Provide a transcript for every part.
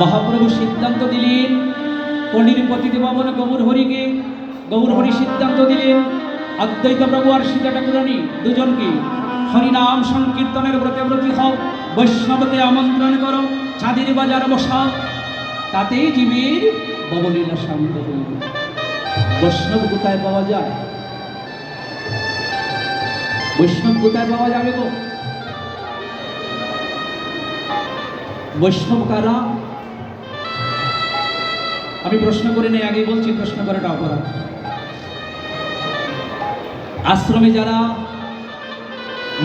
মহাপ্রভু সিদ্ধান্ত দিলেন পণ্ডিত পতিদেবন গৌর হরিকে, গৌর হরি সিদ্ধান্ত দিলেন অদ্বৈত প্রভু আর সীতা ঠাকুরানী দুজনকে হরিনাম সংকীর্তনের ব্রতে ব্রতী হও, বৈষ্ণবকে আমন্ত্রণ করো, চাঁদের বাজার বসাও, তাতেই জীবের ববলীলা শান্ত হইবে। বৈষ্ণব কোথায় পাওয়া যায়? বৈষ্ণব কোথায় পাওয়া যাবে গো? বৈষ্ণব কারা? আমি প্রশ্ন করে নেই, আগে বলছি প্রশ্ন করাটা অপরাধ। আশ্রমে যারা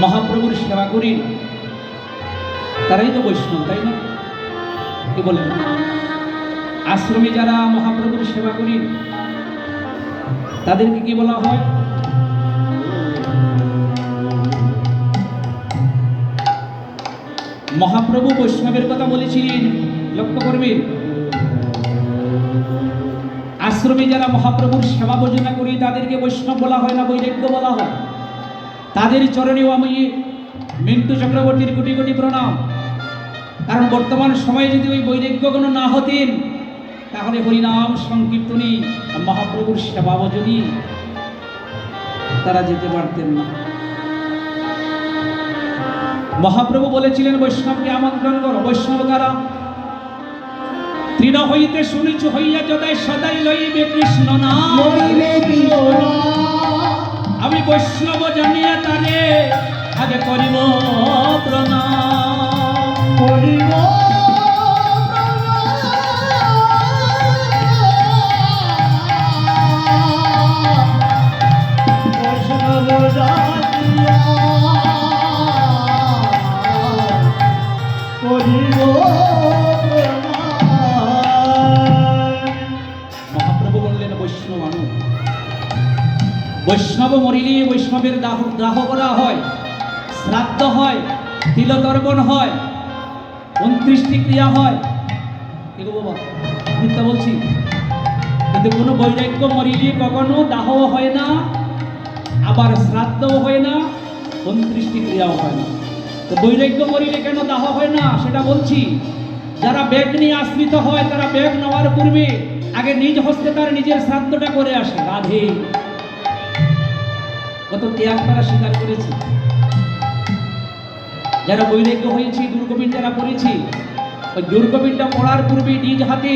মহাপ্রভুর সেবা করি তারাই তো বৈষ্ণব, তাই না? কি বলেন? আশ্রমে যারা মহাপ্রভুর সেবা করি তাদেরকে কি বলা হয়? মহাপ্রভু বৈষ্ণবের কথা বলেছিলেন, লক্ষ্য করবেন। আশ্রমে যারা মহাপ্রভুর সেবা বর্জনা করি তাদেরকে বৈষ্ণব বলা হয় না বৈরাগ্য বলা হয়? তাদের চরণেও আমি মিন্টু চক্রবর্তীর কোটি কোটি প্রণাম। কারণ বর্তমান সময়ে যদি ওই বৈরাগ্যগণ না হতেন তাহলে হরিনাম সংকীর্তনী মহাপ্রভুর সেবা বর্জনী তারা যেতে পারতেন না। মহাপ্রভু বলেছিলেন বৈষ্ণবকে আমন্ত্রণ করো। বৈষ্ণব কারা? তৃণ হইতে শুনিছু হইয়া যদাই সদাই লইবে কৃষ্ণ নাম। আমি বৈষ্ণব জানিয়া তারে আগে করিব প্রণাম, করিব বৈষ্ণব মরিলে বৈষ্ণবের দাহ করা হয়, শ্রাদ্ধ হয়, তিলতর্পণ হয়, 29টি ক্রিয়া হয়। এগো বাবা মিথ্যা বলছি? কিন্তু কোনো বৈরাগ্য মরিলে কখনো দাহও হয় না, আবার শ্রাদ্ধও হয় না, 29টি ক্রিয়াও হয় না। তো বৈরাগ্য মরিলে কেন দাহ হয় না সেটা বলছি। যারা ব্যাগ নিয়ে আশ্রিত হয় তারা ব্যাগ নেওয়ার পূর্বে আগে নিজ হস্তে তার নিজের শ্রাদ্ধটা করে আসে। রাধে কত ত্যাগ তারা স্বীকার করেছে। যারা বৈরাগ্য হয়েছে, দুর্গোবিন্দ যারা পড়েছি, ওই দুর্গোবিন্দটা পড়ার পূর্বে নিজ হাতে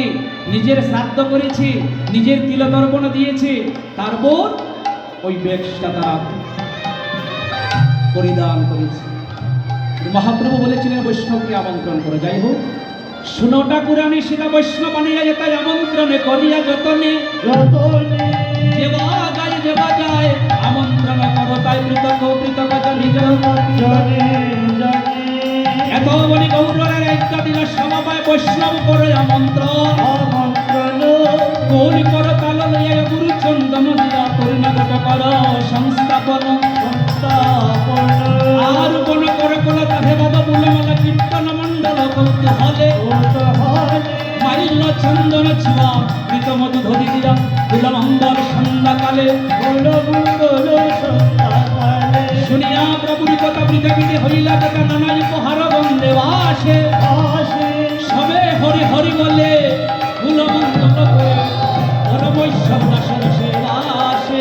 নিজের শ্রাদ্ধ করেছে, নিজের তিলতর্পণ দিয়েছে, তারপর ওই ব্যাগটা তারা পরিধান করেছে। মহাপ্রভু বলেছিলেন বৈষ্ণবকে আমন্ত্রণ করো। যাই হোক, শুনো ঠাকুর আমি সেটা বৈষ্ণব বানিয়া যেতাই আমন্ত্রণে করিয়া যতনে যতনে যেবা গায় যেবা যায় আমন্ত্রণ করো তাই পৃথক পৃথক জানি জানি এত বলি গৌরের একটা দিন সমবায় বৈষ্ণব করে আমন্ত্রণ আমন্ত্রণ কোন করো তাল লইয়া গুরু চন্দন দিয়া পরিণত করো সংস্থাপন সংস্থাপন আর কোন করে কোন তাহে বাবা বুলমালা কীর্তন মণ্ডল করতে হলে মাইল চন্দন ছোঁয়া মৃত মধু ধরি দিয়া বুলমঙ্গল সন্ধ্যাকালে শুনিয়া প্রভুর কথা পৃথিবীতে হইলা দেখা নানাই উপহার বন্দে আসে সবে হরি হরি বলে বুলমঙ্গল করে পরমৈশ্বর দাসের সেবা আসে।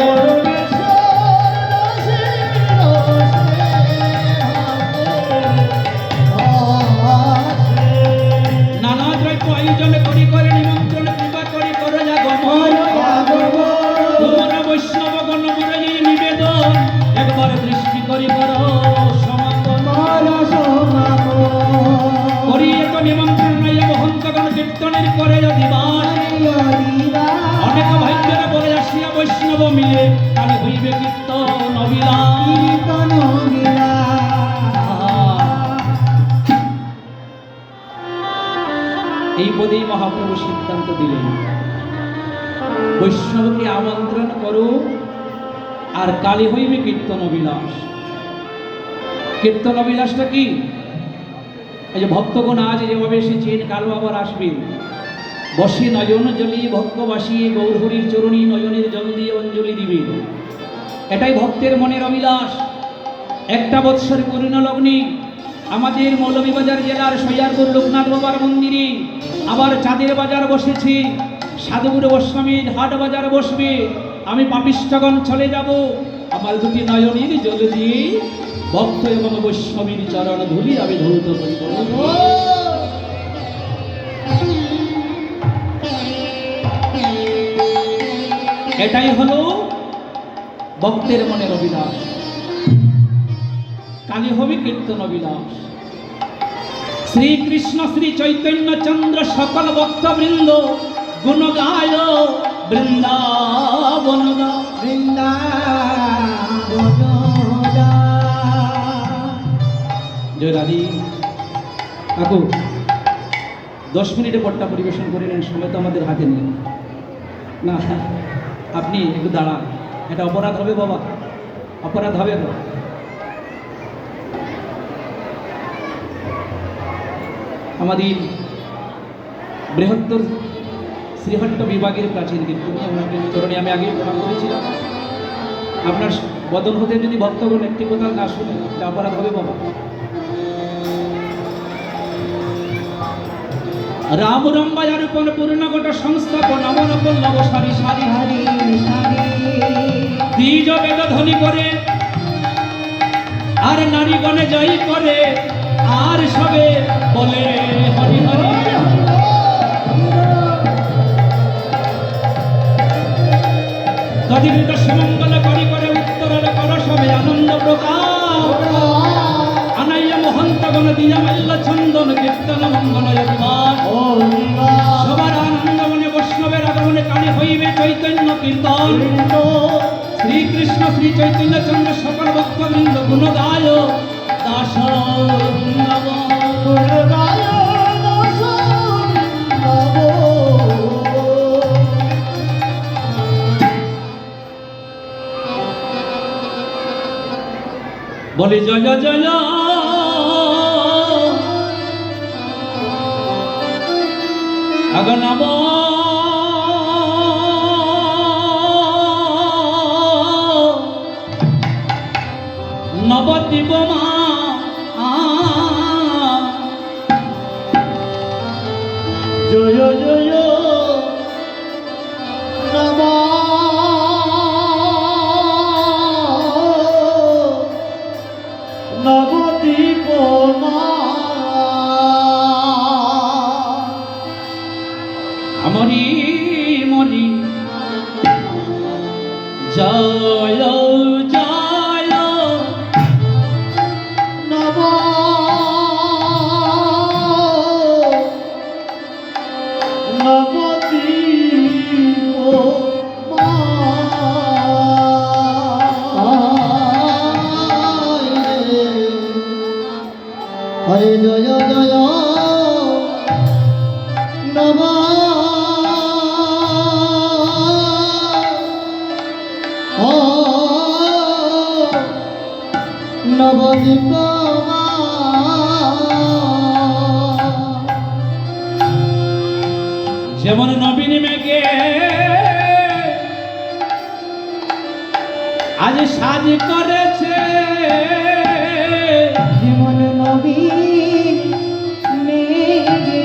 নানা দ্রব্য আয়োজন করি করে নিমন্ত্রণ কৃপা করি করো আগমন তোমরা বৈষ্ণব গণ করে নিবেদন একবার দৃষ্টি করি করো সমাপন করি এত নিমন্ত্রণ নয় মহন্তগণ কীর্তনের করে দিবাস অনেক ভাগ্যের বলে আসিয়া বৈষ্ণব মিলে কালে হইবে কীর্তন অবিলাস। এই পদেই মহাপ্রভু সিদ্ধান্ত দিলেন বৈষ্ণবকে আমন্ত্রণ করো আর কালে হইবে কীর্তন অবিলাস। কীর্তন অবিলাসটা কি? এই যে ভক্তগণ আজ যেভাবে এসেছেন কালও আবার আসবেন, বসে নয়ন জলি ভক্তবাসী গৌরহরির চরণী নয়নের জল দিয়ে অঞ্জলি দিবে। এটাই ভক্তের মনের অভিলাষ। একটা বৎসর পূর্ণ লগ্নে আমাদের মৌলভীবাজার জেলার সৈয়ারপুর লোকনাথ বাবার মন্দিরে আবার চাঁদের বাজার বসেছে, সাধুগুরু গোস্বামীর হাট বাজার বসবে। আমি পাপিষ্ঠগণ চলে যাব, আমার দুটি নয়নের জল দিয়ে ভক্ত এবং বৈষ্ণবীর চরণ ধুলি আমি ধৌত করিব। এটাই হলো ভক্তের মনের অভিলাষ। কালী হবে কীর্তন অভিলাষ। শ্রীকৃষ্ণ শ্রী চৈতন্য চন্দ্র সকল ভক্তবৃন্দ গুণ গায় বৃন্দাবন বৃন্দাবন। জয় রাধি। কাকু 10 মিনিটে পট্টা পরিবেশন করে নেন, সময় তো আমাদের হাতে নেই। না আপনি একটু দাঁড়ান, এটা অপরাধ হবে বাবা, অপরাধ হবে না। আমাদের বৃহত্তর শ্রীহট্ট বিভাগের প্রাচীন কীর্তনী ওনাকে চরণে আমি আগে প্রণাম করেছিলাম। আপনার বদল হতে যদি ভক্তগণ একটি কথা না শুনে এটা অপরাধ হবে বাবা। রাম রম্বায়ার উপর পূর্ণগত সংস্থাপন আমার পল্লব সারি সারি হারি দ্বিজ বেদ ধ্বনি করে আর নারীগণে জয় করে আর সবে বলে হরি হরি। তদিত সুমঙ্গল করি করে উত্তরের কর সবে আনন্দ প্রকাশ আনাইয়া মহন্তগণ দিয়া মাল্য চন্দন কীর্তন মঙ্গল সবার আনন্দ মনে বৈষ্ণবের আগমনে কানে হইবে চৈতন্য কীর্তন। শ্রীকৃষ্ণ শ্রী চৈতন্য চন্দ্র সকল ভক্তবৃন্দ গুণ গায় দাস বলে জয় জয় আগনব নবদ্বীপ মা জয় জয় নব নবদ্বীপ মা আমরি মরি জয় জয় নব নবদ্বীপ মা হরে জয় জয় নব নবদ্বীপ মা। যেমন নবীন মেঘে আজ সাজ করেছে, যেমন নবীন মেঘে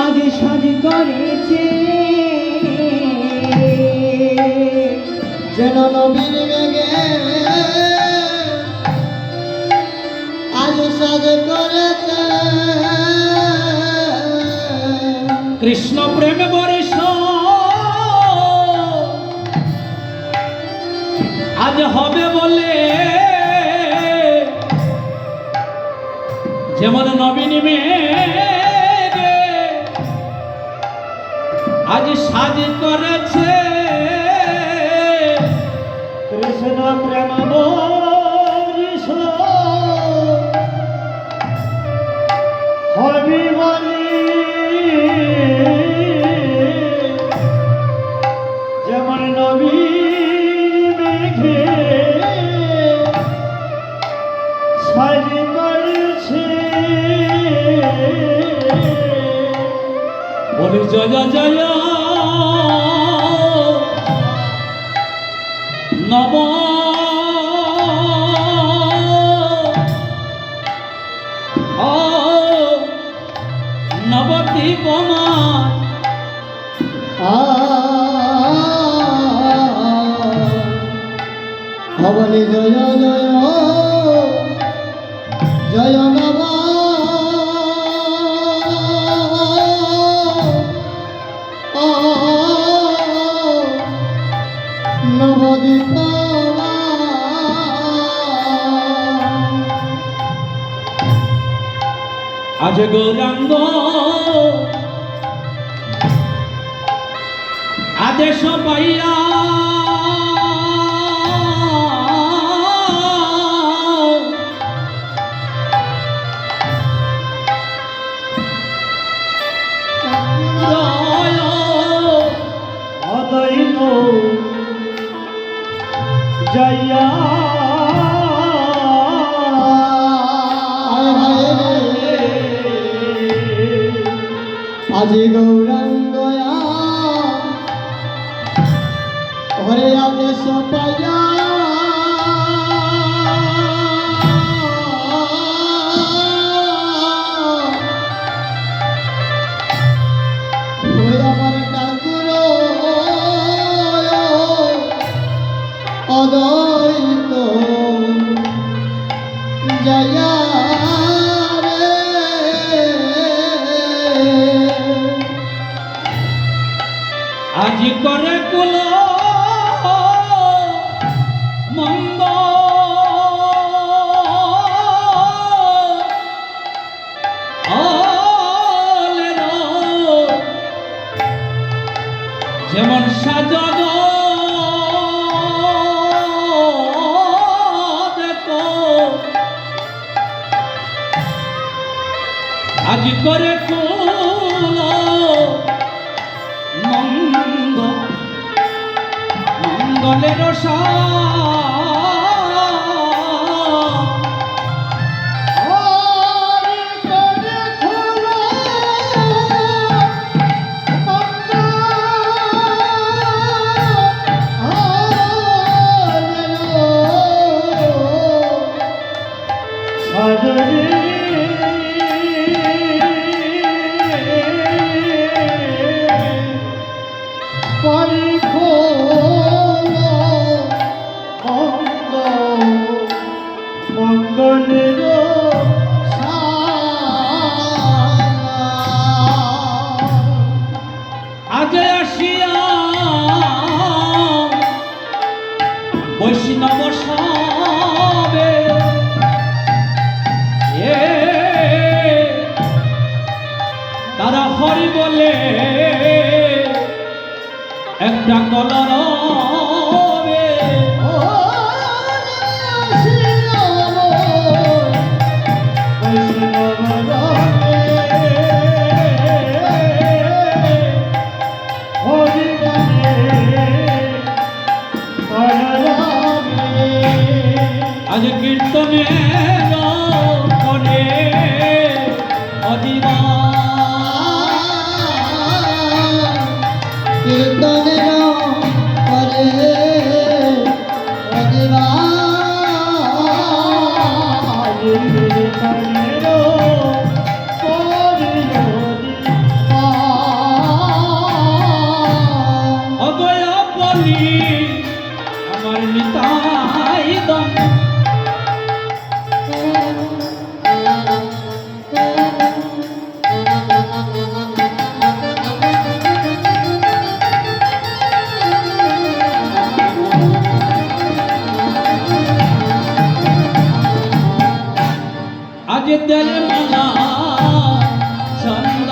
আজ সাজ করেছে, যেন নবীন মেঘে আজ সাজ করেছে। কৃষ্ণ প্রেম বর্ষ আজ হবে বলে, যেমন নবীন মেঘে আজ সাজ করেছে। কৃষ্ণ প্রেম বর্ষ হবে বলে, যেমন নবীন মেঘে সাজ করেছে। জয় জয় নব নবদ্বীপমান ভবনে জয় জয় জয় নব নবদ্বীপ আজ গৌরাঙ্গ আদেশ পাইয়া অদৈত জয়া আজি গৌরাঙ্গয়া ঘরে আদেশ পাইয়া আমার ঠাকুর অদৈত জয়া আজি করে কুল মন্দ যেমন সাজগ দেখো আজি করে কুল মঙ্গ মঙ্গলের মঙ্গলের আজ আসিয়া বৈষ্ণব সবে তারা হরি বলে একটা কলর আজ কীর্তনে করে অদিবা কীর্তনের করে অদিবা অগয় বলি আমার নিতাই দম আজ তেল মালা চন্দ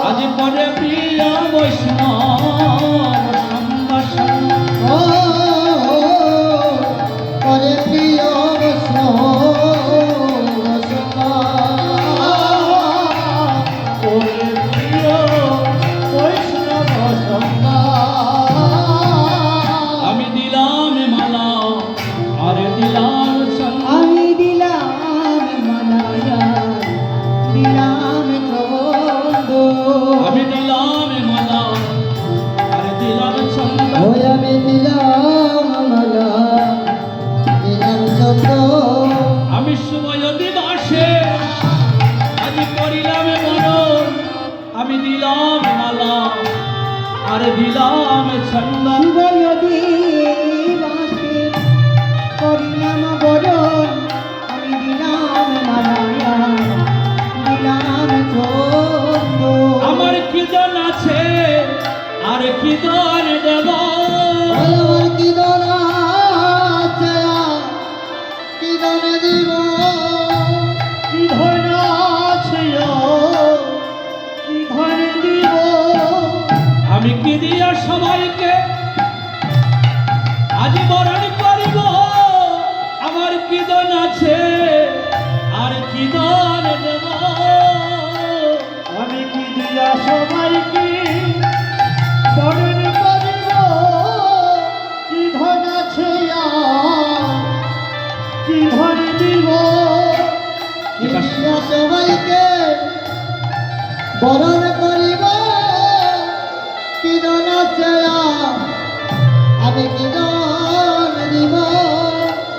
আজ পরে প্রিয় বৈষ্ণব করে প্রিয় যদি বাসে আজ করিলাম মরণ, আমি দিলাম মালা আর দিলাম ছন্দ। শুভ যদি বাসে করিলাম বরণ, আমি দিলাম মালায়া দিলাম ছন্দ। আমার কি দন আছে আর কি দন দেব, আমার কি দন আছে কি দন দিব, কি ধন আছে কি ধন দিব। আমি কি দিয়া সবাইকে আজ বরণ করিব, আমার কি দন আছে আর কি দন দেব। আমি কি দিয়া সবাইকে বরণ করিব, কি ধন আছে কি ধন দিব। কি দিয়া সবাইকে বরণ করিব, কি ধন আছে আমি কি ধন দিব।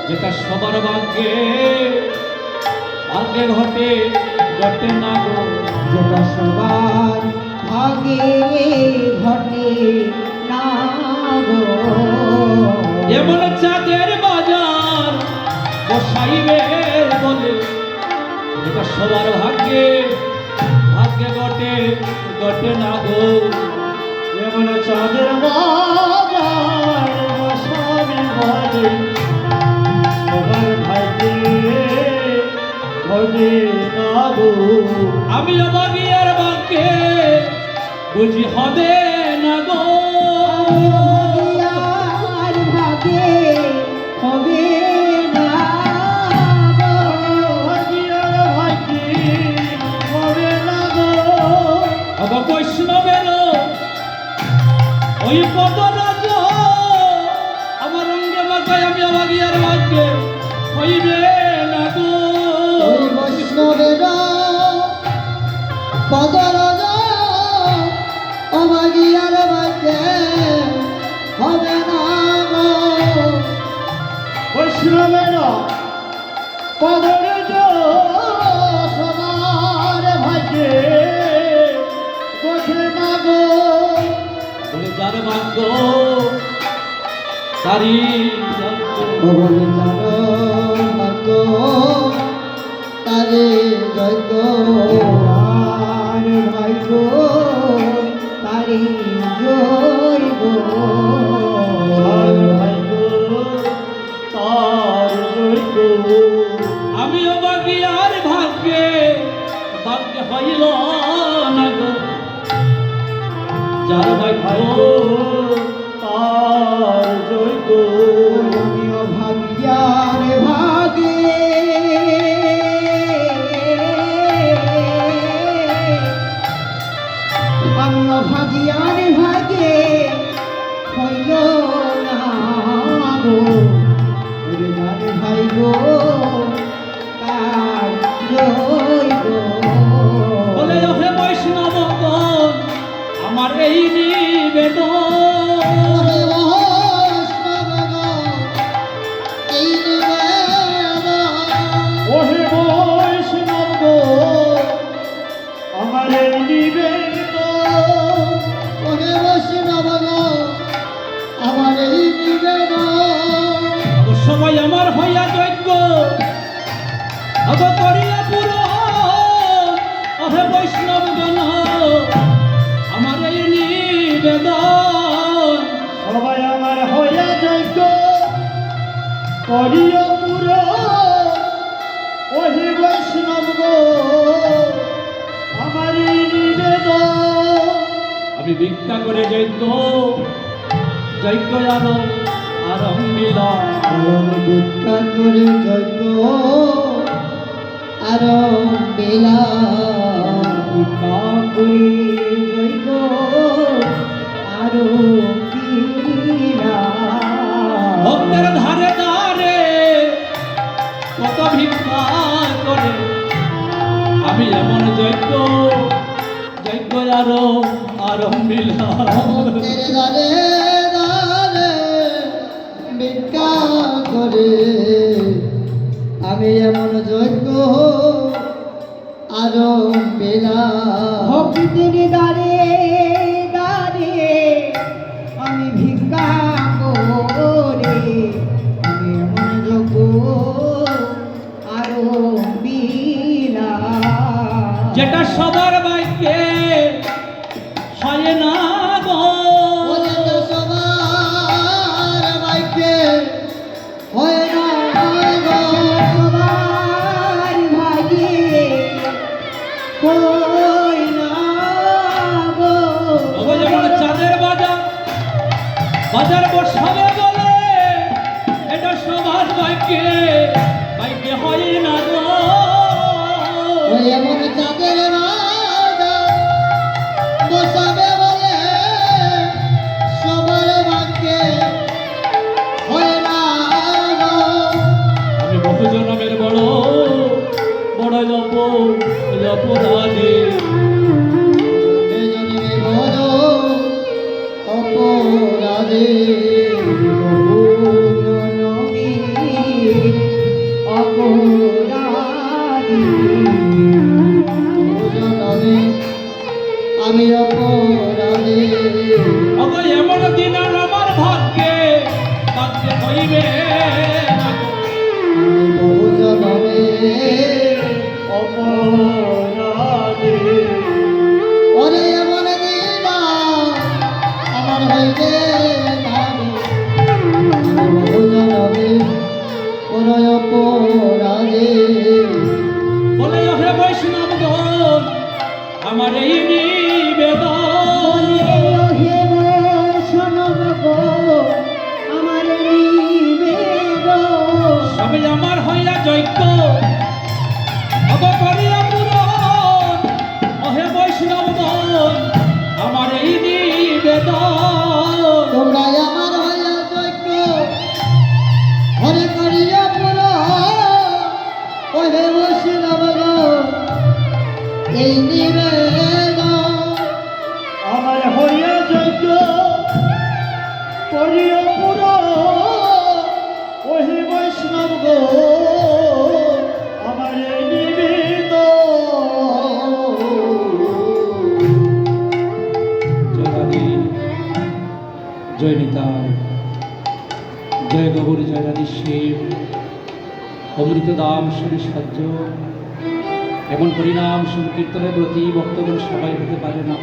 যেটা সবার ভাগ্যে ভাগ্যে ঘটে ঘটে না গো, যেটা সবার ভাগে ঘটে না গো। এমন চাঁদের বাজার বসাইবে বলে, যেটা সবার ভাগ্যে ভাগ্যে ঘটে ঘটে না গো। যেমন চাঁদের বাজার বসাবে বলে, সবার ভাগ্যে ঘটে না গো। আমি অবাগিয়ার ভাগ্যে বুঝি হবে না গো। আর ভাগে হবে না গো। আর ভাগে হবে না গো। অব বৈষ্ণবের ওই পদ রাজ আমার অঙ্গে মাথায়, আমি অবাগিয়ার ভাগ্যে হইবে না গো। ওই বৈষ্ণবের পদরাজ অবাগিয়ার ভাগ্যে হবে না গো। বৈষ্ণবের পদরাজ সবার ভাগ্যে ঘটে না গো। বলে যার ভাগ্য তারি ভবনে জানো ভাগ্য তারে যজ্ঞ, আর ভাগ্য তারে জৈব। আর ভাগ্য তার জৈব। আমি অবাগিয়ার ভাগ্যে ভাগ্যে হইল না গো। যার ভাগ্য তার জৈব। আমিও ভাগ্যার ভাগে আমিও ভাগ্যার ভাগে হইল না গো। ওরে যার ভাই গো তার জৈব। বলে ওহে বৈষ্ণবগণ আমার এই নিবেদন, ওহে বৈষ্ণব গো আমার এই নিবেদন। ওহে বৈষ্ণব গো আমার এই নিবেদন। সবাই আমার হইয়া যজ্ঞ অব করিয়া পুরো, ওহে বৈষ্ণবগণ আমার এই নিবেদন। সবাই আমার হইয়া যজ্ঞ করিও পুরো, ওহে বৈষ্ণব গো আমার এই নিবেদন। আমি ভিক্ষা করে যজ্ঞ যজ্ঞ আরম্ভিলা, ভিক্ষা করে যজ্ঞ আরম্ভিলা। ভিক্ষা করে যজ্ঞ আরম্ভিলা। ভক্তের ধারে ধারে কত ভিক্ষা করে, আমি এমন যজ্ঞ যজ্ঞ আরম্ভিলা। ভক্তের দ্বারে দ্বারে ভিক্ষা করে আমি এমন যজ্ঞ আরো বেলা ভক্তির দ্বারে দ্বারে আমি ভিক্ষা করে আমি এমন যোগ্য আরো বিলা যেটা সবার ভাগ্যে হয় না গো ওরে তো সবার ভাগ্যে হয় না গো সবার ভাগ্যে হয় না গো ওগো যেমন চাঁদের বাজার বাজার বসাবে বলে এটা সবার ভাগ্যে ভাগ্যে হয় না গো ওই এমন চাঁদের রাজা বসাবে বলে সবার ভাগ্যে হয় না গো। আমি বহু জনমের বড় বড় জপরাধে এ জন্মে বড় অপরাধে বহু জনমে অপরাধী বহু জনমে আমি অপরাধী ওগো এমন দিন আর আমার ভাগ্যে ভাগ্যে হইবে না গো। আমি বহু জনমে অপরাধী ওরে এমন দিন আমার হইবে না রে। আমি বহু জনমে ওরে অপরাধী বলে হে বৈষ্ণবগণ আমার এই নিবেদন হে বৈষ্ণব গো আমার নিবেদন সবে আমার হইয়া যজ্ঞ অব করিয়া পূরণ অহে বৈষ্ণবগণ আমার এই নিবেদন তোমরা আমার হইয়া যজ্ঞ হরে করিয়া পুরো ওহে বৈষ্ণব গো এই নিবেদন আমার হইয়া যজ্ঞ করিয়া পুরো ওহে বৈষ্ণব গো আমার এই নিবেদন জয় রাধে জয় নিতাই জয় গৌরী জয় রাধে শিব অমৃত দাম শুনে সাহায্য এমন পরিণাম সংকীর্তনের প্রতি ভক্তগণ সবাই হতে পারে না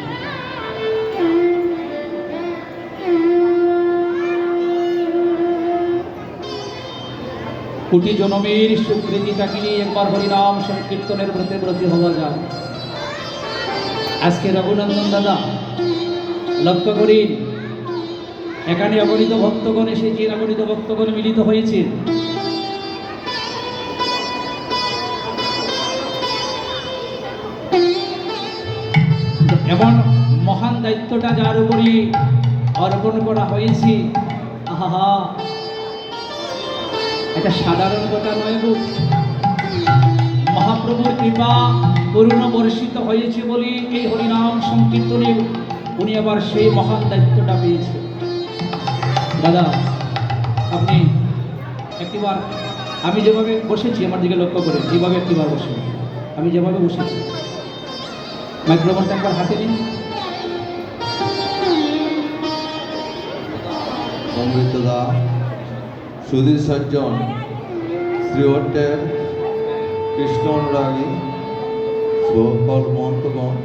কোটি জনমের সুকৃতিটাকে নিয়ে একবার হরিনাম সংকীর্তনের ব্রতে ব্রতী হওয়া যায় আজকে রঘুনন্দন দাদা লক্ষ্য করিন এখানে অগণিত ভক্তগণ এসেছে অগণিত ভক্তগণ মিলিত হয়েছে এমন মহান দায়িত্বটা যার উপরই অর্পণ করা হয়েছে আহা এটা সাধারণ কথা নয় গো মহাপ্রভুর কৃপা করুণা বর্ষিত হয়েছে বলে এই হরিনাম সংকীর্তনে উনি আবার সেই মহান দায়িত্বটা পেয়েছে দাদা আপনি একটিবার আমি যেভাবে বসেছি আমার দিকে লক্ষ্য করে এইভাবে একটিবার বসে আমি যেভাবে বসেছি মাইক্রোফোনটা একবার হাতে নিন অমৃতদা সুধীর সজ্জন শ্রীহট্টের কৃষ্ণ অনুরাগী সকল মহন্তগণ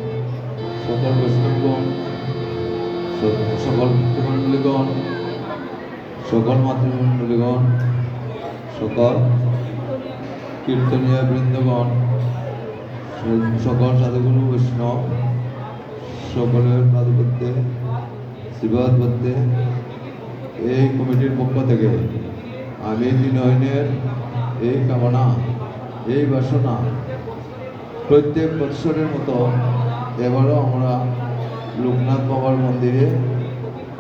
সকল বৈষ্ণবগণ সকল পিতৃমণ্ডলীগণ সকল মাতৃমণ্ডলীগণ সকল কীর্তনীয় বৃন্দগণ সকল সাধুগুরু বৈষ্ণব সকলের পাদপত্যে শ্রীবাদ পত্যে এই কমিটির পক্ষ থেকে আমি ত্রিনয়নের এই কামনা এই বাসনা প্রত্যেক বৎসরের মতো এবারও আমরা লোকনাথ বাবার মন্দিরে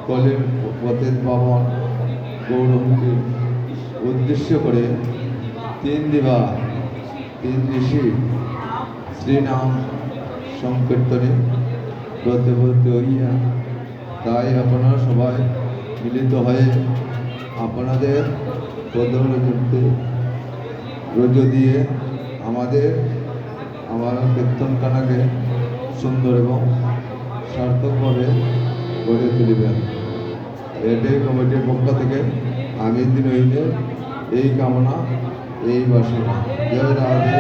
কলির পথের পাবন গৌরহকে উদ্দেশ্য করে 3 দিবা 3 ঋষি শ্রীনাম সংকীর্তনে ব্রতবর্তী হইয়া তাই আপনারা সবাই মিলিত হয়ে আপনাদের পদরজতে রজ দিয়ে আমার কীর্তনখানাকে সুন্দর এবং সার্থকভাবে গড়ে তুলিবেন। এটাই কমিটির পক্ষ থেকে আমি দিনহীনের এই কামনা, এই বাসনা। জয় রাধে।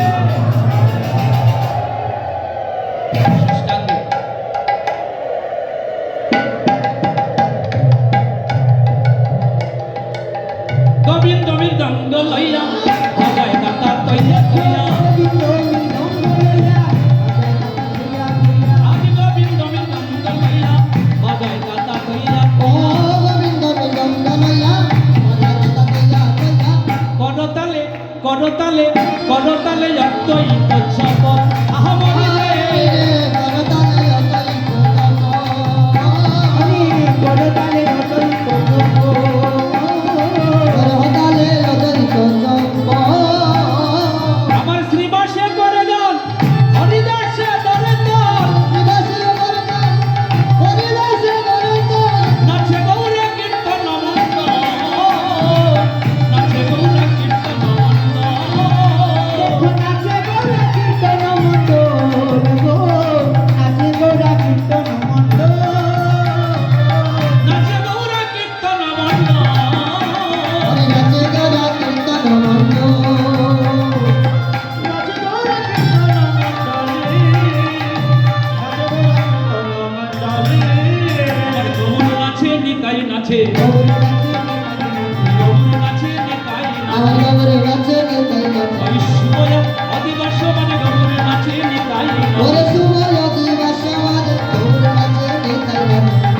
গোবিন্দ মৃদঙ্গ লইয়া বাজায় দাতা তৈয়া তৈয়া আমি গোবিন্দ মৃদঙ্গ লইয়া বাজায় দাতা তৈয়া করতালে করতালে করতালে যতই উৎসব আহমরি রে আমার শ্রীবাসে করে যান হরিদাসে ধরে তোর নাচে গৌরে কীর্তন মন্দ নাচে গৌরে কীর্তন মন্দ নাচে গৌরে কীর্তন মন্দ আমার গৌর নাচে নিকাই নাচে গৌর নাচে নিকাই নাচে ওই শুভয় অধিবাস মানে গৌর নাচে নিকাই নাচে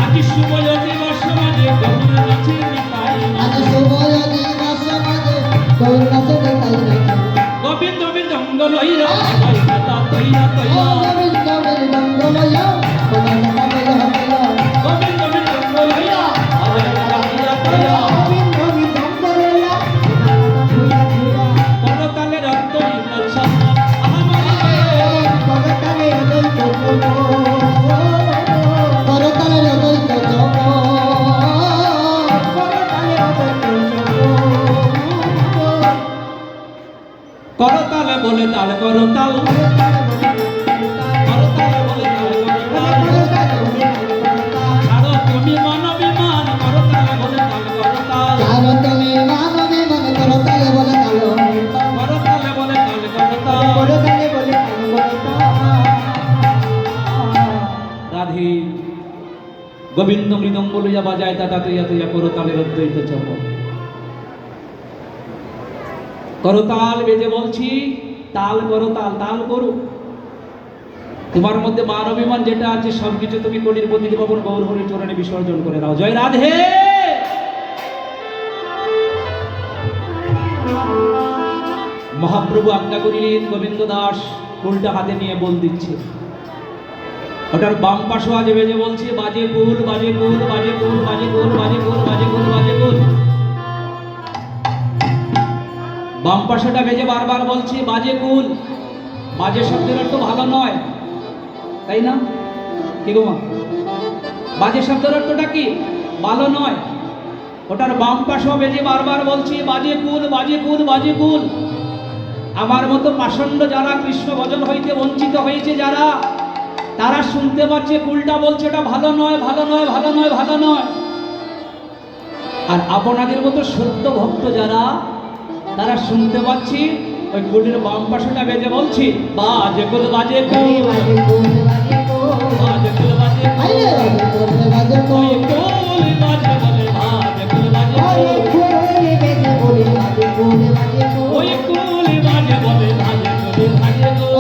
আজ শুভয় অধিবাস মানে গৌর নাচে নিকাই নাচে গোবিন্দ মৃদঙ্গ লইয়া বাজায় দাতা তৈয়া তৈয়া গোবিন্দ মৃদঙ্গ লইয়া বাজায় দাতা তৈয়া তৈয়া করতালে রক্তই উৎসব আহমরি রে করতালে বলে তাল করতাল করতালে বলে তাল করতাল ছাড়ো তুমি মানবিমান করতালে বলে তাল করতাল করতালে বলে তাল করতাল রাধে গোবিন্দ মৃদঙ্গ লইয়া বাজায় দাতা তৈয়া তৈয়া করতালের অদ্বৈত চপ করতাল বেজে বলছি তাল করো তাল তাল করো তোমার মধ্যে মান অভিমান যেটা আছে সবকিছু তুমি কলির প্রতিটি ভবন গৌর হরির চরণে বিসর্জন করে দাও। জয় রাধে। মহাপ্রভু আজ্ঞা করিলেন গোবিন্দ দাস কুলটা হাতে নিয়ে বল দিচ্ছে, ওটার বাম পাশে আজ বেজে বলছে বাজে কুল বাজে কুল বাজে কুল বাজে কুল বাজে কুল বাজে কুল বাজে কুল। বাম পাশেটা বেজে বারবার বলছে বাজে কুল। বাজে শব্দের অর্থ ভালো নয়, তাই না? কি গো মা? বাজে শব্দের অর্থটা কি? ভালো নয়। ওটার বাম পাশেও বেজে বারবার বলছে বাজে কুল বাজে কুল বাজে কুল। আমার মতো পাষণ্ড যারা কৃষ্ণ ভজন হইতে বঞ্চিত হয়েছে যারা, তারা শুনতে পাচ্ছে কুলটা বলছে ওটা ভালো নয় ভালো নয় ভালো নয় ভালো নয়। আর আপনাদের মতো সত্য ভক্ত যারা, তারা শুনতে পাচ্ছি ওই কুলের বাম পাশেটা বেজে বলছি বাজে কুল বাজে কুল বাজে কুল বাজে কুল বাজে কুল ওই কুল বাজে বলে বাজে কুল বাজে কুল ওই কুল বাজে বলে বাজে কুল বাজে কুল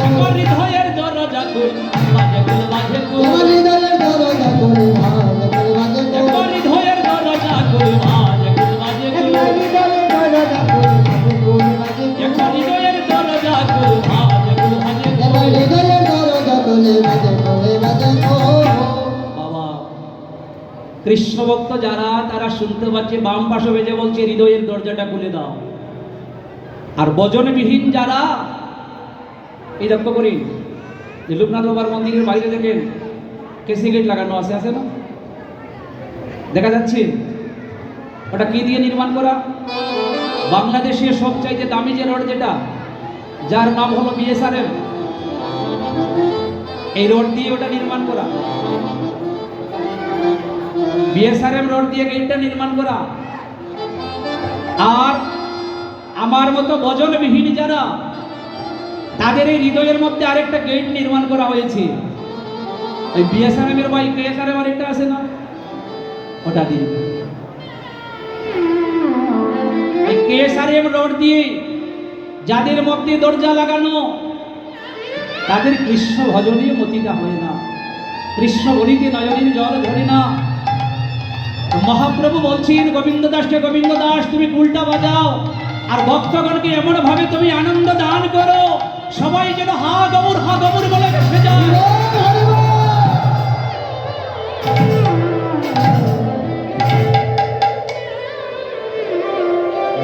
আমার হৃদয়ের দরজা কুল বাজে কুল বাজে কুল আমার হৃদয়ের দরজা কুল বাজে কুল বাজে কুল বাজে কুল এখন হৃদয়ের দরজা কুল বাজে কুল বাজে কুল। বাবা কৃষ্ণ ভক্ত যারা, তারা শুনতে পাচ্ছে বাম পাশে বেজে বলছে হৃদয়ের দরজাটা খুলে দাও। আর বজনবিহীন যারা, এই লক্ষ্য করি যে লোকনাথ বাবার মন্দিরের বাইরে দেখেন কেসি গেট লাগানো আছে, আছে না? দেখা যাচ্ছে ওটা কি দিয়ে নির্মাণ করা? বাংলাদেশের সবচাইতে দামি যে রড যেটা যার নাম হলো বিএসআরএম। এই রোড দিয়ে ওটা নির্মাণ করা, বিএসআরএম রোড দিয়ে গেটটা নির্মাণ করা। আর আমার মতো বজনবিহীন যারা, তাদের এই হৃদয়ের মধ্যে আরেকটা গেট নির্মাণ করা হয়েছে। ওই বিএসআরএম এর বাইক বিএসআরএম আরেকটা আছে না, ওটা দিয়ে এই কেএসআরএম রোড দিয়ে যাদের মধ্যে দরজা লাগানো, তাদের কৃষ্ণ ভজনীয় মতিটা হয় না, কৃষ্ণ বলিতে নয়নের জল ধরে না। মহাপ্রভু বলছেন গোবিন্দ দাসকে, গোবিন্দ দাস তুমি উল্টা বাজাও, আর ভক্তগণকে এমন ভাবে তুমি আনন্দ দান করো, সবাই যেন হা গমুর বলে ভেসে যায়।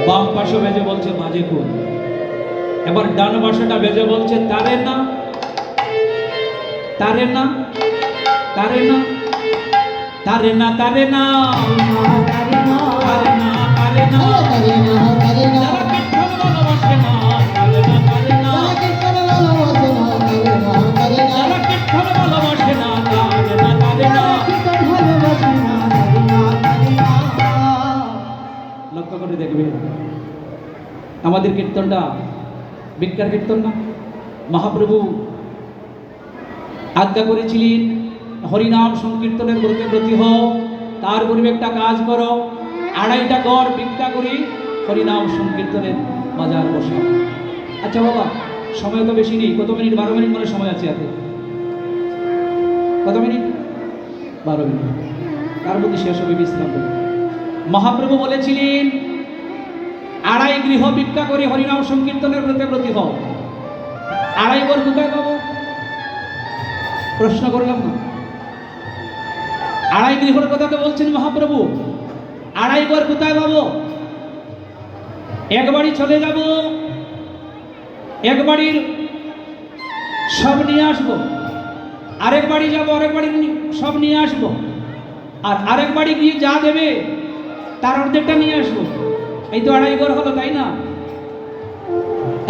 বাম পাশে বেজে বলছে মাঝে কোন, এবার ডান পাশেটা বেজে বলছে তারে না তারে না তারে না তারে না তারে না তারে না তারে না তারে না তারে না, যারা কীর্তন ভালোবাসে না তারে না তারে না, যারা কীর্তন ভালোবাসে না তারে না তারে না। লক্ষ্য করে দেখবে আমাদের কীর্তনটা ভিক্ষার কীর্তন না। মহাপ্রভু আজ্ঞা করেছিলেন হরিনাম সংকীর্তনের ব্রতী হও, তার পূর্বে একটা কাজ করো, 2.5টা গড় ভিক্ষা করি হরিনাম সংকীর্তনের বাজার বসা। আচ্ছা বাবা, সময় তো বেশি নেই, কত মিনিট? 12 মিনিট মানে সময় আছে হাতে। কত মিনিট? 12 মিনিট। তার মধ্যে শেষ হবে বিশ্রাম করে। মহাপ্রভু বলেছিলেন 2.5 গৃহ ভিক্ষা করি হরিনাম সংকীর্তনের ব্রতী হও। 2.5 গড় কোথায় পাবো? প্রশ্ন করলাম না। 2.5 গৃহর কথা তো বলছেন মহাপ্রভু, 2.5 গড় কোথায় পাবো? এক বাড়ি চলে যাব, এক বাড়ির সব নিয়ে আসবো, আরেক বাড়ি যাব, আরেক বাড়ির সব নিয়ে আসবো, আর আরেক বাড়ি গিয়ে যা দেবে তার অর্ধেকটা নিয়ে আসবো। এই তো 2.5 গড় হলো, তাই না?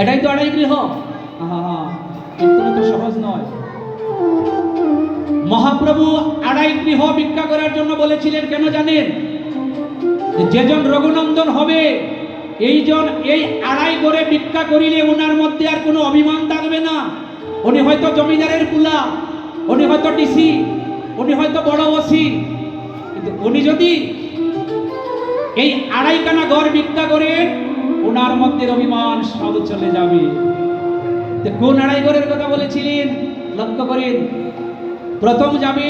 এটাই তো 2.5 গৃহ। কীর্তন তো সহজ নয়। মহাপ্রভু 2.5 গৃহ ভিক্ষা করার জন্য বলেছিলেন, কেন জানেন? যেজন রঘুনন্দন হবে এই 2.5 গড়ে ভিক্ষা করিলে ওনার মধ্যে আর কোনো অভিমান থাকবে না। উনি হয়তো জমিদারের পুলা, উনি হয়তো ডিসি, উনি হয়তো বড় ওসি, কিন্তু উনি যদি এই 2.5 খানা গড় ভিক্ষা করে, ওনার মধ্যে অভিমান সব চলে যাবে। কোন 2.5 গড়ের কথা বলেছিলেন লক্ষ্য করেন। প্রথম যাবে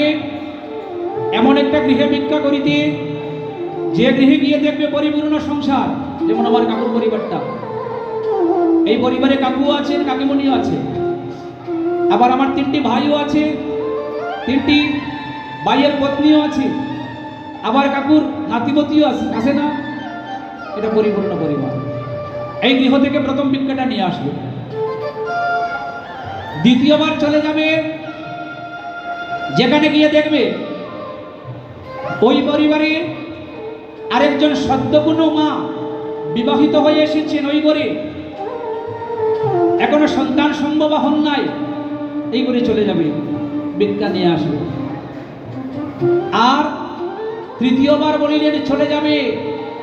এমন একটা গৃহে ভিক্ষা করিতে, যে গৃহে গিয়ে দেখবে পরিপূর্ণ সংসার। যেমন আমার কাকুর পরিবারটা, এই পরিবারে কাকু আছেন, কাকিমণিও আছে, আবার আমার 3টি ভাইও আছে, 3টি ভাইয়ের পত্নীও আছে, আবার কাকুর নাতিপতিও আছে না? এটা পরিপূর্ণ পরিবার। এই গৃহ থেকে প্রথম ভিক্ষাটা নিয়ে আসবে। দ্বিতীয়বার চলে যাবে, যেখানে গিয়ে দেখবে ওই পরিবারে আরেকজন সদ্যপূর্ণ মা বিবাহিত হয়ে এসেছেন, ওই ঘরে এখনো সন্তান সম্ভব হন নাই, এই করে চলে যাবে, ভিক্ষা নিয়ে আসবে। আর তৃতীয়বার বলিলেন চলে যাবে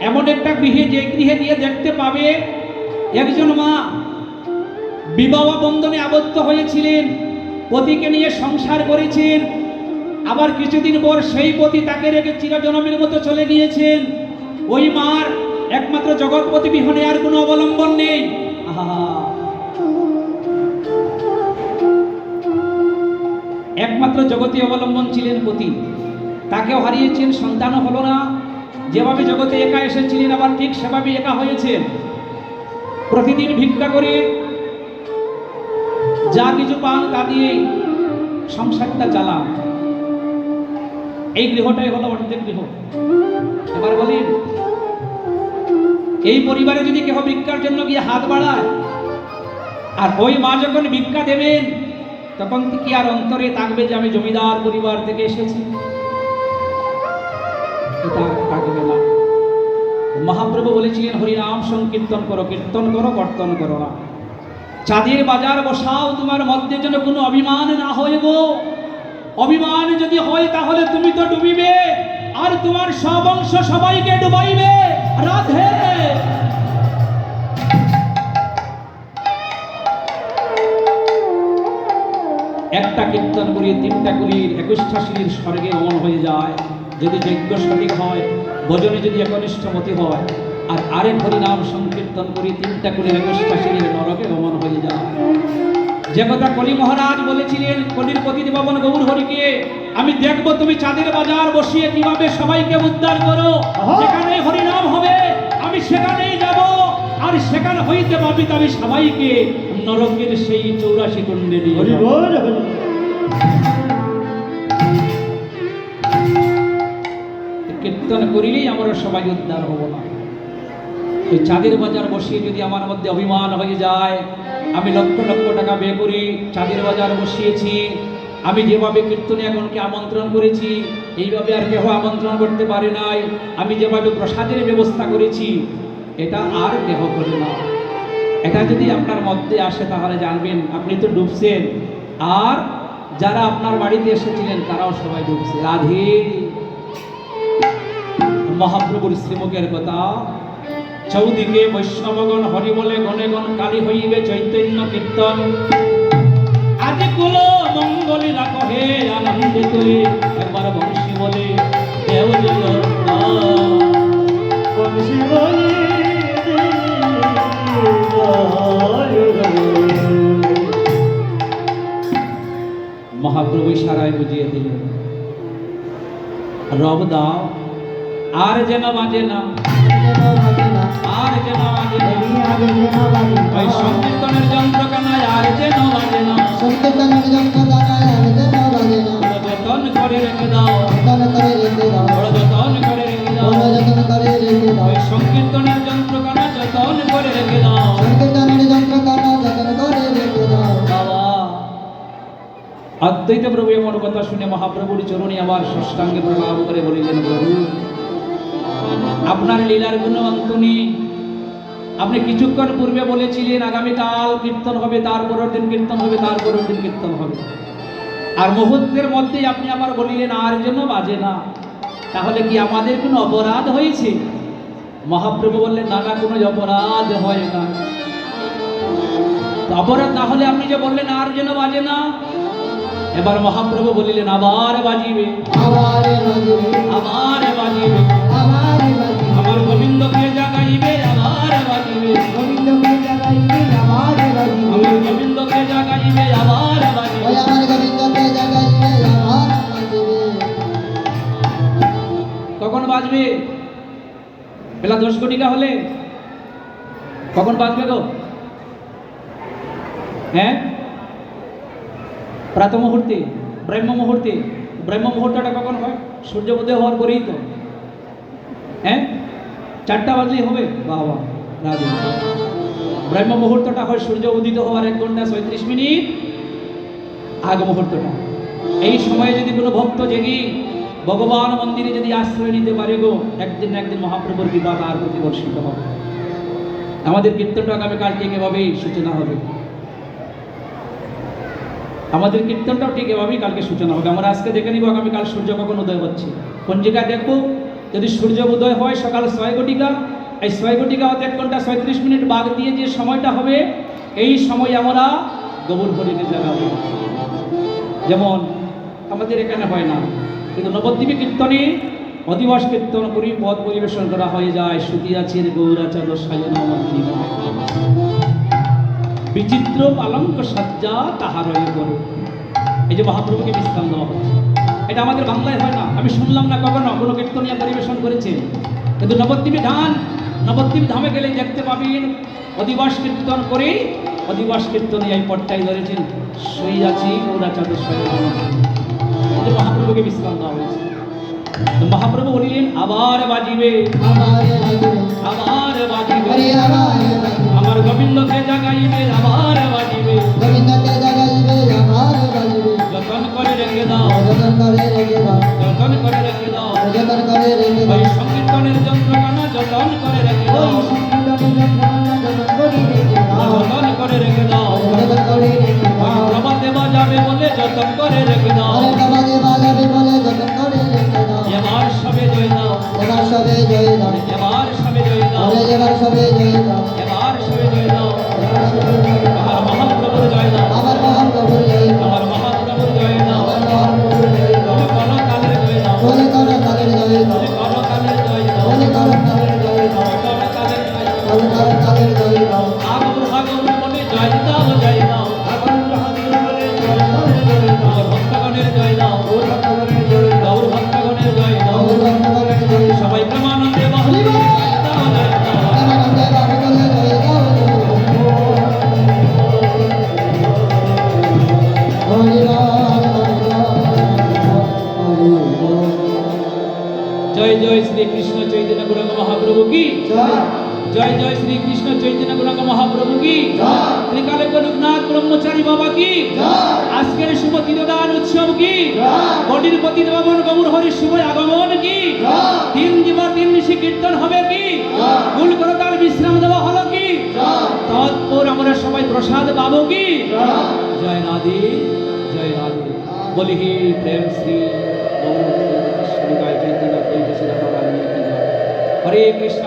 এমন একটা গৃহে, যে গৃহে গিয়ে দেখতে পাবে একজন মা বিবাহ বন্ধনে আবদ্ধ হয়েছিলেন, পতিকে নিয়ে সংসার করেছেন, আবার কিছুদিন পর সেই পতি তাকে রেখে চিরজনমের মতো চলে গিয়েছেন। ওই মার একমাত্র জগৎপতি বিহনে আর কোনো অবলম্বন নেই। একমাত্র জগতে অবলম্বন ছিলেন পতি, তাকেও হারিয়েছেন, সন্তানও হলো না। যেভাবে জগতে একা এসেছিলেন, আবার ঠিক সেভাবে একা হয়েছেন। প্রতিদিন ভিক্ষা করে যা কিছু পান তা দিয়েই সংসারটা চালান। এই গৃহটাই হলো অর্ধেক গৃহ। এবার বলেন, এই পরিবারে যদি কেহ ভিক্ষার জন্য গিয়ে হাত বাড়ায়, আর ওই মা যখন ভিক্ষা দেবেন, তখন কি আর অন্তরে থাকবে যে আমি জমিদার পরিবার থেকে এসেছি? এটা থাকবে না। মহাপ্রভু বলেছিলেন হরিনাম সংকীর্তন করো, কীর্তন করো, কর্তন করো না। চাঁদের বাজার বসাও, তোমার মধ্যে যেন কোনো অভিমান না হয় গো। অভিমান যদি হয় তাহলে তুমি তো ডুবিবে, আর তোমার সব অংশ সবাইকে ডুবাইবে। রাধে। একটা কীর্তন করিয়ে 3টা কুলির 21টা সিঁড়ির স্বর্গে গমন হয়ে যায় যদি যজ্ঞ সঠিক হয়, ভজনে যদি একনিষ্ঠমতি হয়। আর আরেক হরিনাম সংকীর্তন করি 3টা কুলির 21টা সিঁড়ির নরকে গমন হয়ে যায়। যে কথা কলি মহারাজ বলেছিলেন কলির পতিদেব পাবন গৌর হরিকে, আমি দেখব তুমি চাঁদের বাজার বসিয়ে কিভাবে সবাইকে উদ্ধার করো। যেখানে হরিনাম হবে আমি সেখানেই যাব, আর সেখানে হইতে পাবি আমি সবাইকে নরকের সেই 84 কুণ্ডে নিয়ে হরি যাব। বল হরি। কীর্তন করিলেই আমরা সবাই উদ্ধার হব না। এই চাঁদের বাজার বসিয়ে যদি আমার মধ্যে অভিমান হয়ে যায়, আমি লক্ষ লক্ষ টাকা ব্যয় করি চাঁদের বাজার বসিয়েছি, আমি যেভাবে কীর্তনে এখনকে আমন্ত্রণ করেছি এইভাবে আর কেহ আমন্ত্রণ করতে পারে নাই, আমি যেভাবে প্রসাদের ব্যবস্থা করেছি এটা আর কেহ করে না। এটা যদি আপনার মধ্যে আসে তাহলে জানবেন আপনি তো ডুবছেন, আর যারা আপনার বাড়িতে এসেছিলেন তারাও সবাই ডুবছে। রাধে। মহাপ্রভুর শ্রীমুখের কথা, চৌদিকে বৈষ্ণবগণ হরি বলে গণে গণ কালী হইবে চৈতন্য কীর্তন। আদি কুল মঙ্গলীরা কহে আনন্দে তুলে, একবার বংশী বলে দেও জয়। বংশী বলি মহাপ্রভু ইশারায় বুঝিয়ে দিলেন, রব দাও আর যেন বাজে না, আর যেন বাজে না, ওই সংকীর্তনের যন্ত্রকানায় আর যেন বাজে না। যতন করে রেখে দাও, বড় যতন করে রেখে দাও, ওই সংকীর্তনের যন্ত্রকানা যতন করে রেখে দাও। বাবা অদ্বৈত প্রভু এমন কথা শুনে মহাপ্রভুর চরণে আবার ষষ্ঠাঙ্গে প্রণাম করে বলিলেন, প্রভু আপনার লীলার গুণবন্ত নেই। আপনি কিছুক্ষণ পূর্বে বলেছিলেন আগামীকাল কীর্তন হবে, তারপরের দিন কীর্তন হবে, তারপরের দিন কীর্তন হবে, আর মুহূর্তের মধ্যেই আপনি আবার বলিলেন আর যেন বাজে না। তাহলে কি আমাদের কোনো অপরাধ হয়েছে? মহাপ্রভু বললেন না না, কোনো অপরাধ হয় না। অপরাধ না হলে আপনি যে বললেন আর যেন বাজে না, এবার মহাপ্রভু বলিলেন আবার বাজিবে, আবার বাজিবে, আমার গোবিন্দকে জাগাইবে, আবার বাজিবে, আমার গোবিন্দকে জাগাইবে, আবার বাজিবে। কখন বাজবে? বেলা 10 ঘটিকা হলে কখন বাজবে গো? হ্যাঁ, প্রাত মুহূর্তে, ব্রহ্ম মুহূর্তে। ব্রহ্ম মুহূর্তটা কখন হয়? সূর্য উদয় হওয়ার পরেই তো। হ্যাঁ, 4টা বাজলেই হবে। বাবা রাধে। ব্রহ্ম মুহূর্তটা হয় সূর্য উদিত হওয়ার 1 ঘন্টা 37 মিনিট আগ মুহূর্তটা। এই সময়ে যদি কোনো ভক্ত জেগে ভগবান মন্দিরে যদি আশ্রয় নিতে পারে গো, একদিন না একদিন মহাপ্রভুর কৃপা তার প্রতি বর্ষিত হবে। আমাদের কীর্তনটা আগামীকাল ঠিক এভাবেই সূচনা হবে। আমাদের কীর্তনটাও ঠিক এভাবেই কালকে সূচনা হবে। আমরা আজকে দেখে নিব আগামীকাল সূর্য কখন উদয় হচ্ছে। পঞ্জিকা দেখবো, যদি সূর্য উদয় হয় সকাল 6 ঘটিকা, এই 6 ঘটিকা হতে 1 ঘন্টা 37 মিনিট বাদ দিয়ে যে সময়টা হবে, এই সময় আমরা গৌর হরিকে জাগাবো। যেমন আমাদের এখানে হয় না, কিন্তু নবদ্বীপে কীর্তনে অধিবাস কীর্তন করি, পদ পরিবেশন করা হয়ে যায়। সুতিয়াছের গৌরাচার সায়ন বিচিত্র পালঙ্ক সজ্জা তাহার করে। এই যে মহাপ্রভুকে বিশ্রাম দেওয়া হচ্ছে, এটা আমাদের বাংলায় হয় না। আমি শুনলাম না কখনো কোনো কীর্তনিয়া পরিবেশন করেছে, কিন্তু নবদ্বীপ ধামে গেলে দেখতে পাবেন অধিবাস কীর্তন করে, অধিবাস কীর্তনে এই পটটাই ধরেছেন, শুই আছি গৌরাচার সায়ন। এই যে মহাপ্রভুকে বিশ্রাম দেওয়া হয়েছে। তো মহাপ্রভু বলিলেন আবার বাজিবে, আবার বাজিবে, আমার গোবিন্দকে জাগাইবে, আবার বাজিবে। যতন করে রেখে দাও, যতন করে রেখে দাও, ওই সংকীর্তনের যন্ত্রগানা যতন করে রেখে দাও, যতন করে রেখে দাও। সবে জয় দাও এবার সবে জয় দাও এবার সবে জয় দাও আমার মহাপ্রভুর জয় দাও আমার মহাপ্রভুর জয় দাও আমার মহাপ্রভুর জয় দাও আমার মহাপ্রভুর জয় দাও বলে করতালের জয় দাও বলে করতালের জয় দাও করতালের জয় দাও বলে করতালের জয় দাও করতালের জয় দাও বলে করতালের জয় দাও আগমন আগমন বলে জয় দাও জয় দাও আগমন আগমন বলে জয় দাও জয় দাও গৌর ভক্তগণের জয় দাও গৌর ভক্তগণের জয় দাও গৌর ভক্তগণের জয় দাও গৌর ভক্তগণের জয় দাও সবাই প্রেমানন্দে বলে জয় দাও জয় দাও প্রেমানন্দে বাহুবলে জয় দাও হরি রাম হরি রাম হরি রাম জয় জয় শ্রী কৃষ্ণ চৈতন্য গুরুঙ্গ মহাপ্রভু কি জয় জয় জয় শ্রী কৃষ্ণ চৈতন্য গুরুঙ্গ মহাপ্রভু কি জয় ত্রিকালে লোকনাথ ব্রহ্মচারী বাবা কি জয় আজকের শুভ তিরোদান উৎসব কি জয় বডির প্রতি নবন গৌর হরির শুভ আগমন কি জয় তিন দিবা তিন নিশি কীর্তন হবে কি জয় কুল করতাল বিশ্রাম দেওয়া হলো কি জয় তৎপর আমরা সবাই প্রসাদ পাবো কি জয় জয় রাধে জয় রাধে বলি হি প্রেম শ্রী গৌর কৃষ্ণ চৈতন্য হরে কৃষ্ণ